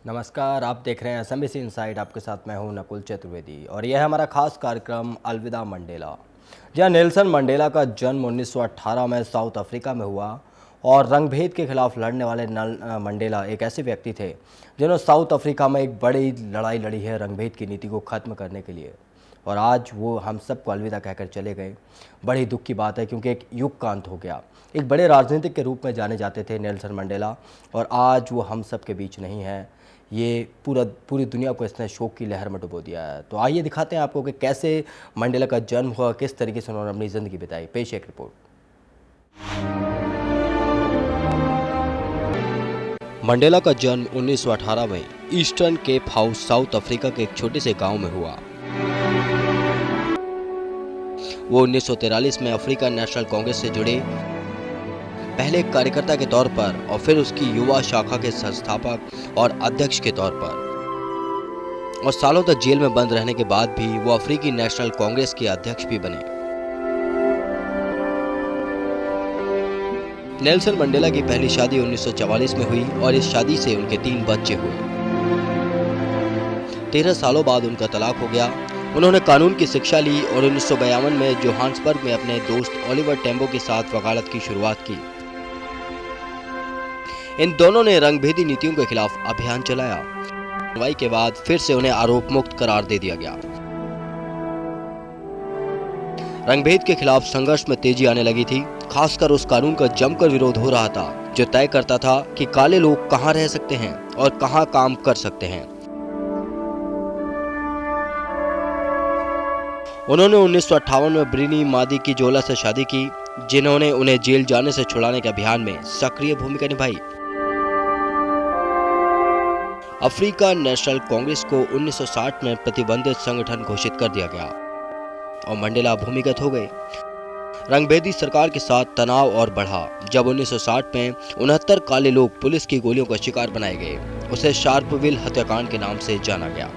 नमस्कार, आप देख रहे हैं एसएमबीसी इनसाइड। आपके साथ मैं हूं नकुल चतुर्वेदी और यह है हमारा खास कार्यक्रम अलविदा मंडेला। जहां नेल्सन मंडेला का जन्म 1918 में साउथ अफ्रीका में हुआ और रंगभेद के खिलाफ लड़ने वाले मंडेला एक ऐसे व्यक्ति थे जिन्होंने साउथ अफ्रीका में एक बड़ी लड़ाई लड़ी है रंगभेद की नीति को ख़त्म करने के लिए। और आज वो हम सबको अलविदा कहकर चले गए। बड़ी दुख की बात है क्योंकि एक युग का अंत हो गया। एक बड़े राजनीतिक के रूप में जाने जाते थे नेल्सन मंडेला और आज वो हम सब के बीच नहीं है। ये पूरी दुनिया को इसने शोक की लहर में डुबो दिया है। तो आइए दिखाते हैं आपको कि कैसे मंडेला का जन्म हुआ, किस तरीके से उन्होंने अपनी ज़िंदगी बिताई। पेश एक रिपोर्ट। मंडेला का जन्म 1918 में Eastern Cape house south Africa के एक छोटे से गांव में हुआ। वो 1943 में अफ्रीकन नेशनल कांग्रेस से जुड़े पहले कार्यकर्ता के तौर पर और फिर उसकी युवा शाखा के संस्थापक और अध्यक्ष के तौर पर, और सालों तक जेल में बंद रहने के बाद भी वो अफ्रीकी नेशनल कांग्रेस के अध्यक्ष भी बने। नेल्सन मंडेला की पहली शादी 1944 में हुई और इस शादी से उनके 3 बच्चे हुए। 13 सालों बाद उनका तलाक हो गया। उन्होंने कानून की शिक्षा ली और 1952 में जोहान्सबर्ग में अपने दोस्त ओलिवर टेम्बो के साथ वकालत की शुरुआत की। इन दोनों ने रंगभेदी नीतियों के खिलाफ अभियान चलाया। सुनवाई के बाद फिर से उन्हें आरोप मुक्त करार दे दिया गया। रंगभेद के खिलाफ संघर्ष में तेजी आने लगी थी। खासकर उस कानून का जमकर विरोध हो रहा था जो तय करता था कि काले लोग कहां रह सकते हैं और कहां काम कर सकते हैं। उन्होंने 1958 में ब्रिनी मादी की जोला से शादी की, जिन्होंने उन्हें जेल जाने से छुड़ाने के अभियान में सक्रिय भूमिका निभाई। अफ्रीकन नेशनल कांग्रेस को 1960 में प्रतिबंधित संगठन घोषित कर दिया गया और मंडेला भूमिगत हो गए। रंगभेदी सरकार के साथ तनाव और बढ़ा जब 1960 में 69 काले लोग पुलिस की गोलियों का शिकार बनाए गए। उसे शार्पविल हत्याकांड के नाम से जाना गया।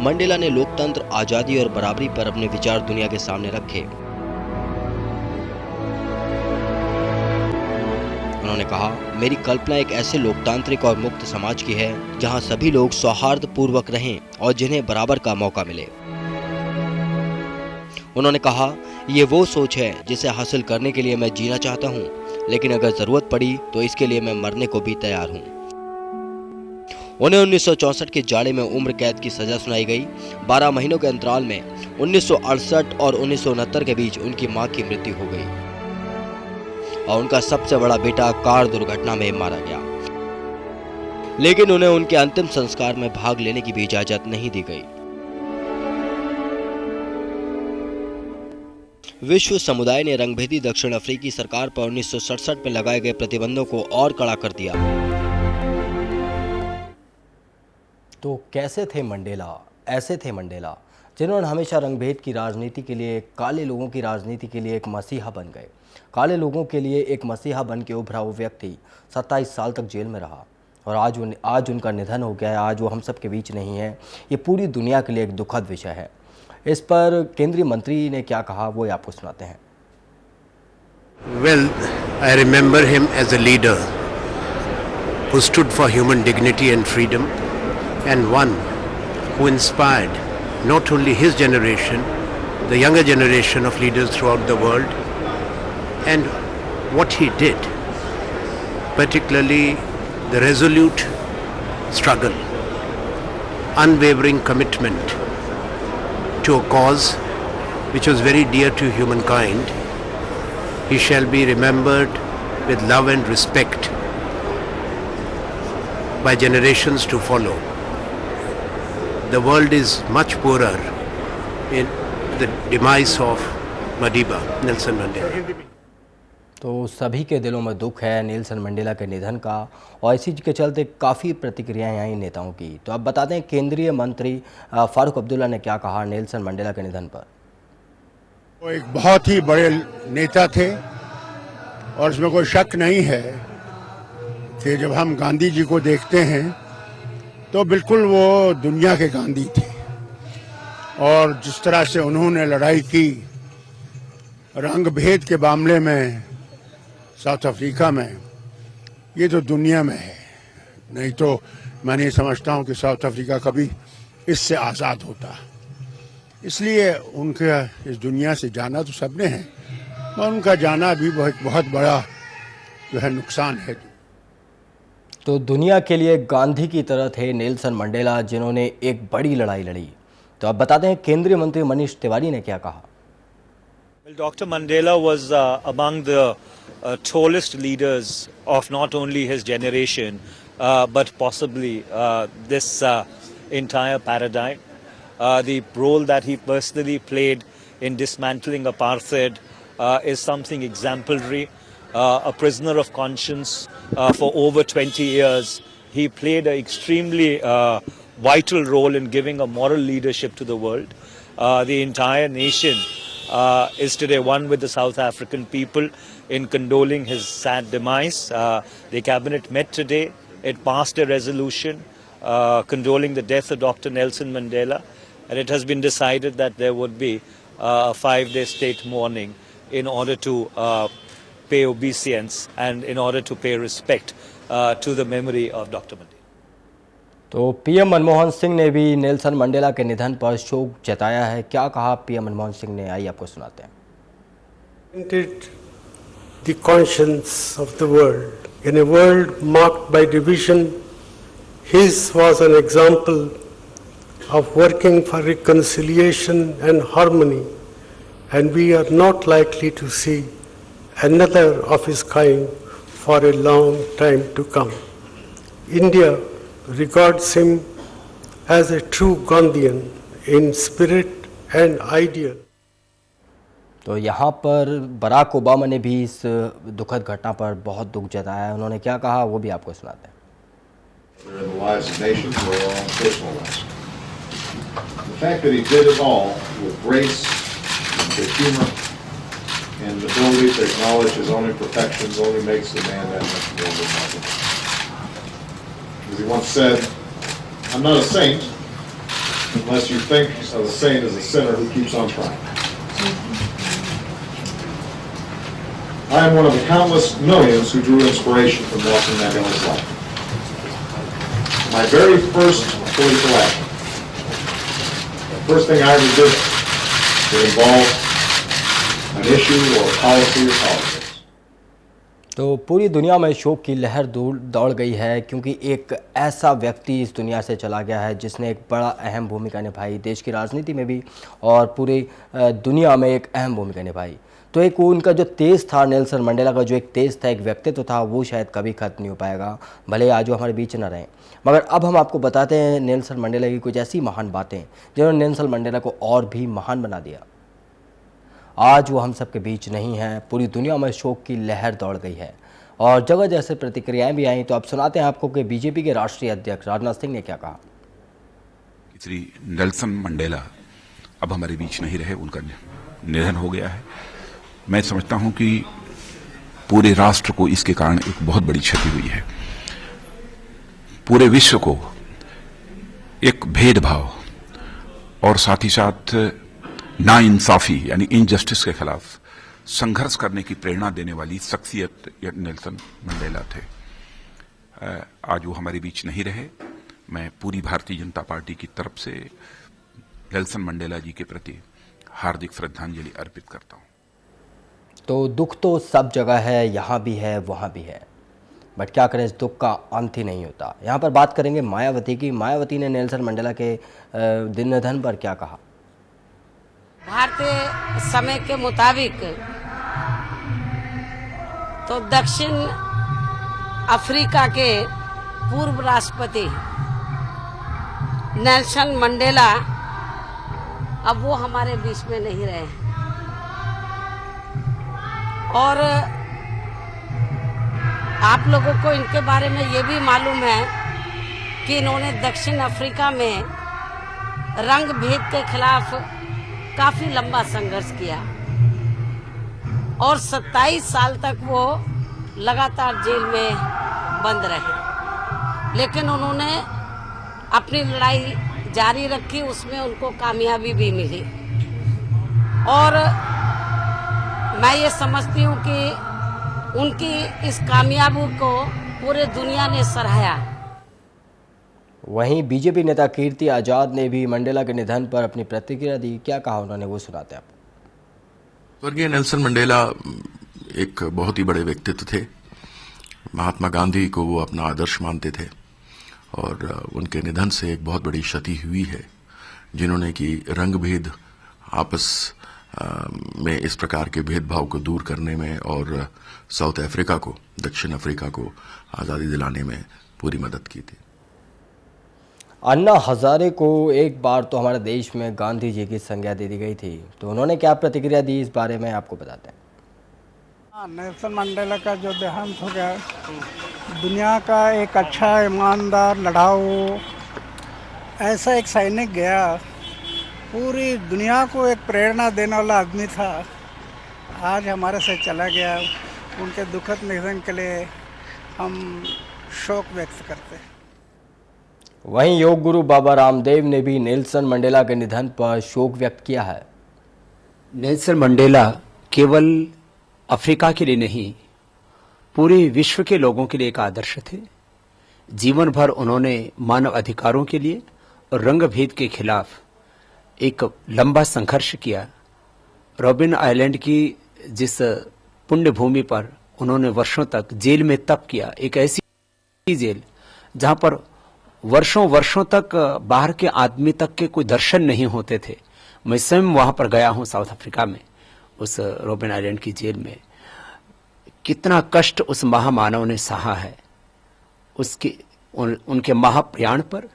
मंडेला ने लोकतंत्र, आजादी और बराबरी पर अपने विचार दुनिया के सामने रखे। उन्होंने कहा, मेरी कल्पना एक ऐसे लोकतांत्रिक और मुक्त समाज की है जहां सभी लोग सौहार्दपूर्वक रहें और जिन्हें बराबर का मौका मिले। उन्होंने कहा, ये वो सोच है जिसे हासिल करने के लिए मैं जीना चाहता हूं, लेकिन अगर जरूरत पड़ी तो इसके लिए मैं मरने को भी तैयार हूं। उन्हें 1964 के जाड़े में उम्र कैद की सजा सुनाई गई। 12 महीनों के अंतराल में 1968 और 1969 के बीच उनकी मां की मृत्यु हो गई और उनका सबसे बड़ा बेटा कार दुर्घटना में मारा गया। लेकिन उन्हें उनके अंतिम संस्कार में भाग लेने की भी इजाजत नहीं दी गई। विश्व समुदाय ने रंगभेदी दक्षिण अफ्रीकी सरकार पर 1967 में लगाए गए प्रतिबंधों को और कड़ा कर दिया। तो कैसे थे मंडेला? ऐसे थे मंडेला जिन्होंने हमेशा रंगभेद की राजनीति के लिए, काले लोगों की राजनीति के लिए एक मसीहा बन गए। काले लोगों के लिए एक मसीहा बन के उभरा वो व्यक्ति 27 साल तक जेल में रहा और आज उनका निधन हो गया है। आज वो हम सब के बीच नहीं है। ये पूरी दुनिया के लिए एक दुखद विषय है। इस पर केंद्रीय मंत्री ने क्या कहा वो आपको सुनाते हैं। Well, I remember him as a leader who stood for human dignity and freedom, and one who inspired not only his generation, the younger generation of leaders throughout the world. And what he did, particularly the resolute struggle, unwavering commitment to a cause which was very dear to humankind, he shall be remembered with love and respect by generations to follow. The world is much poorer in the demise of Madiba, Nelson Mandela. तो सभी के दिलों में दुख है Nelson Mandela के निधन का और इसी के चलते काफ़ी प्रतिक्रियाएं आई नेताओं की। तो अब बताते हैं केंद्रीय मंत्री फारूक अब्दुल्ला ने क्या कहा नेल्सन मंडेला के निधन पर। वो एक बहुत ही बड़े नेता थे और इसमें कोई शक नहीं है कि जब हम गांधी जी को देखते हैं तो बिल्कुल वो दुनिया के गांधी थे और जिस तरह से उन्होंने लड़ाई की रंग भेद के मामले में साउथ अफ्रीका में, ये तो दुनिया में है। नहीं तो मैं नहीं समझता हूँ कि साउथ अफ्रीका कभी इससे आज़ाद होता। इसलिए उनके इस दुनिया से जाना तो सबने है, और उनका जाना भी बहुत बड़ा जो है नुकसान है। तो दुनिया के लिए गांधी की तरह थे नेल्सन मंडेला, जिन्होंने एक बड़ी लड़ाई लड़ी। तो अब बताते हैं केंद्रीय मंत्री मनीष तिवारी ने क्या कहा। Well, Dr. Mandela was among the tallest leaders of not only his generation, but possibly this entire paradigm. The role that he personally played in dismantling apartheid is something exemplary. A prisoner of conscience for over 20 years, he played an extremely vital role in giving a moral leadership to the world. The entire nation is today one with the South African people in condoling his sad demise. The cabinet met today. It passed a resolution condoling the death of Dr. Nelson Mandela, and it has been decided that there would be a 5-day state mourning in order to pay obeisance and in order to pay respect to the memory of Dr. Mandela. तो PM Manmohan Singh ने भी Nelson Mandela के निधन पर शोक जताया है। क्या कहा पीएम मनमोहन सिंह ने, आइए आपको सुनाते हैं। The conscience of the world. In a world marked by division, his was an example of working for reconciliation and harmony, and we are not likely to see another of his kind for a long time to come. India regards him as a true Gandhian in spirit and ideal. तो यहाँ पर Barack Obama ने भी इस दुखद घटना पर बहुत दुख जताया है। उन्होंने क्या कहा वो भी आपको सुनाते हैं। We're in the lives of nations, we're all personal lives. The fact that he did it all with grace, with humor, and the ability to acknowledge his own imperfections only makes the man that much more remarkable. As he once said, "I'm not a saint unless you think of a saint as a sinner who keeps on trying." I am one of the countless millions who drew inspiration from Nelson Mandela's life. My very first political action, the first thing I ever did that involved an issue or policy or politics. तो पूरी दुनिया में शोक की लहर दौड़ गई है, क्योंकि एक ऐसा व्यक्ति इस दुनिया से चला गया है जिसने एक बड़ा अहम भूमिका निभाई देश की राजनीति में भी और पूरी दुनिया में एक अहम भूमिका निभाई। तो एक उनका जो तेज था, नेल्सन मंडेला का जो एक तेज था, एक व्यक्तित्व था, वो शायद कभी खत्म नहीं हो पाएगा, भले आज वो हमारे बीच न रहें। मगर अब हम आपको बताते हैं नेल्सन मंडेला की कुछ ऐसी महान बातें जिन्होंने नेल्सन मंडेला को और भी महान बना दिया। आज वो हम सब के बीच नहीं है, पूरी दुनिया में शोक की लहर दौड़ गई है और जगह जैसे प्रतिक्रियाएं भी आई। तो अब सुनाते हैं आपको कि बीजेपी के राष्ट्रीय अध्यक्ष राजनाथ सिंह ने क्या कहा। श्री नेल्सन मंडेला अब हमारे बीच नहीं रहे, उनका निधन हो गया है। मैं समझता हूं कि पूरे राष्ट्र को इसके कारण एक बहुत बड़ी क्षति हुई है। पूरे विश्व को एक भेदभाव और साथ ही साथ नाइंसाफी यानी इनजस्टिस के खिलाफ संघर्ष करने की प्रेरणा देने वाली शख्सियत नेल्सन मंडेला थे। आज वो हमारे बीच नहीं रहे। मैं पूरी भारतीय जनता पार्टी की तरफ से नेल्सन मंडेला जी के प्रति हार्दिक श्रद्धांजलि अर्पित करता हूं। तो दुख तो सब जगह है, यहाँ भी है वहाँ भी है, बट क्या करें, इस दुख का अंत ही नहीं होता। यहाँ पर बात करेंगे मायावती की। मायावती ने नेल्सन मंडेला के निधन पर क्या कहा। भारतीय समय के मुताबिक तो दक्षिण अफ्रीका के पूर्व राष्ट्रपति नेल्सन मंडेला अब वो हमारे बीच में नहीं रहे और आप लोगों को इनके बारे में ये भी मालूम है कि इन्होंने दक्षिण अफ्रीका में रंग भेद के खिलाफ काफी लंबा संघर्ष किया और 27 साल तक वो लगातार जेल में बंद रहे, लेकिन उन्होंने अपनी लड़ाई जारी रखी, उसमें उनको कामयाबी भी मिली और मैं ये समझती हूँ कि उनकी इस कामयाबी को पूरे दुनिया ने सराहा। वहीं बीजेपी नेता कीर्ति आजाद ने भी मंडेला के निधन पर अपनी प्रतिक्रिया दी। क्या कहा उन्होंने, वो सुनाते हैं आपको। स्वर्गीय नेल्सन मंडेला एक बहुत ही बड़े व्यक्तित्व थे। महात्मा गांधी को वो अपना आदर्श मानते थे और उनके निधन से एक बहुत बड़ी क्षति हुई है, जिन्होंने कि रंग भेद आपस में इस प्रकार के भेदभाव को दूर करने में और साउथ अफ्रीका को, दक्षिण अफ्रीका को आज़ादी दिलाने में पूरी मदद की थी। अन्ना हजारे को एक बार तो हमारे देश में गांधी जी की संज्ञा दे दी गई थी, तो उन्होंने क्या प्रतिक्रिया दी इस बारे में आपको बताते हैं। नेल्सन मंडेला का जो देहांत हो गया, दुनिया का एक अच्छा, ईमानदार, लड़ाऊ, ऐसा एक सैनिक गया, पूरी दुनिया को एक प्रेरणा देने वाला आदमी था, आज हमारे से चला गया। उनके दुखद निधन के लिए हम शोक व्यक्त करते हैं। वहीं योग गुरु बाबा रामदेव ने भी नेल्सन मंडेला के निधन पर शोक व्यक्त किया है। नेल्सन मंडेला केवल अफ्रीका के लिए नहीं, पूरे विश्व के लोगों के लिए एक आदर्श थे। जीवन भर उन्होंने मानव अधिकारों के लिए और रंग भेद के खिलाफ एक लंबा संघर्ष किया। रॉबिन आइलैंड की जिस पुण्य भूमि पर उन्होंने वर्षों तक जेल में तप किया, एक ऐसी जेल जहां पर वर्षों वर्षों तक बाहर के आदमी तक के कोई दर्शन नहीं होते थे। मैं स्वयं वहां पर गया हूं साउथ अफ्रीका में, उस रॉबिन आइलैंड की जेल में। कितना कष्ट उस महामानव ने सहा है। उनके महाप्रयाण पर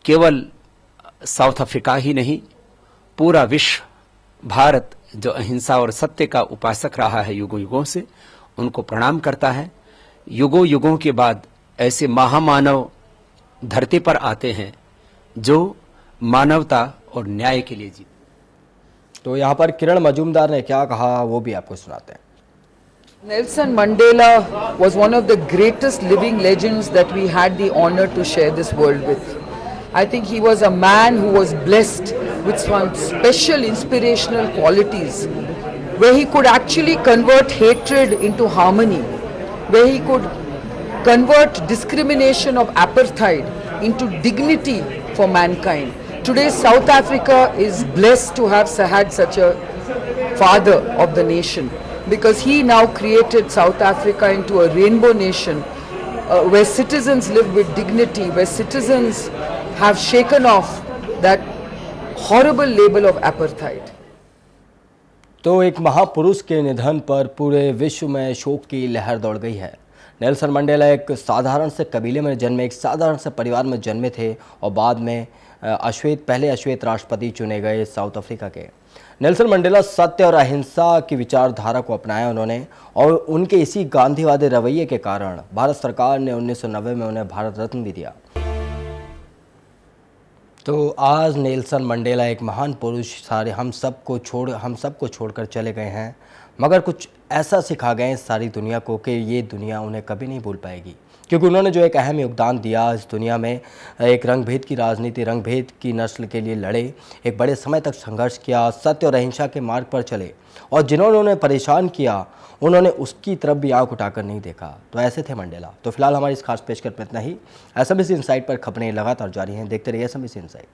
केवल साउथ अफ्रीका ही नहीं, पूरा विश्व, भारत जो अहिंसा और सत्य का उपासक रहा है युगों युगों से, उनको प्रणाम करता है। युगों युगों के बाद ऐसे महामानव धरती पर आते हैं जो मानवता और न्याय के लिए जीते। तो यहाँ पर किरण मजूमदार ने क्या कहा वो भी आपको सुनाते हैं। Nelson Mandela was one of the greatest living legends that we had the honor to share this world with. I think he was a man who was blessed with some special inspirational qualities, where he could actually convert hatred into harmony, where he could convert discrimination of apartheid into dignity for mankind. Today South Africa is blessed to have had such a father of the nation, because he now created South Africa into a rainbow nation where citizens live with dignity, where citizens have shaken off that horrible label of apartheid. तो एक महापुरुष के निधन पर पूरे विश्व में शोक की लहर दौड़ गई है। नेल्सन मंडेला एक साधारण से कबीले में जन्मे, एक साधारण से परिवार में जन्मे थे और बाद में पहले अश्वेत राष्ट्रपति चुने गए साउथ अफ्रीका के। नेल्सन मंडेला सत्य और अहिंसा की विचारधारा को अपनाया उन्होंने, और उनके इसी गांधीवादी रवैये के कारण भारत सरकार ने 1990 में उन्हें भारत रत्न भी दिया। तो आज नेल्सन मंडेला एक महान पुरुष सारे हम सबको छोड़कर चले गए हैं, मगर कुछ ऐसा सिखा गए सारी दुनिया को कि ये दुनिया उन्हें कभी नहीं भूल पाएगी, क्योंकि उन्होंने जो एक अहम योगदान दिया इस दुनिया में, एक रंगभेद की राजनीति, रंगभेद की नस्ल के लिए लड़े, एक बड़े समय तक संघर्ष किया, सत्य और अहिंसा के मार्ग पर चले, और जिन्होंने उन्हें परेशान किया उन्होंने उसकी तरफ भी आंख उठाकर नहीं देखा। तो ऐसे थे मंडेला। तो फिलहाल हमारी इस खास पेशकश में इतना ही। एसएमबीसी इनसाइट पर खबरें लगातार जारी हैं, देखते रहिए एसएमबीसी इनसाइट।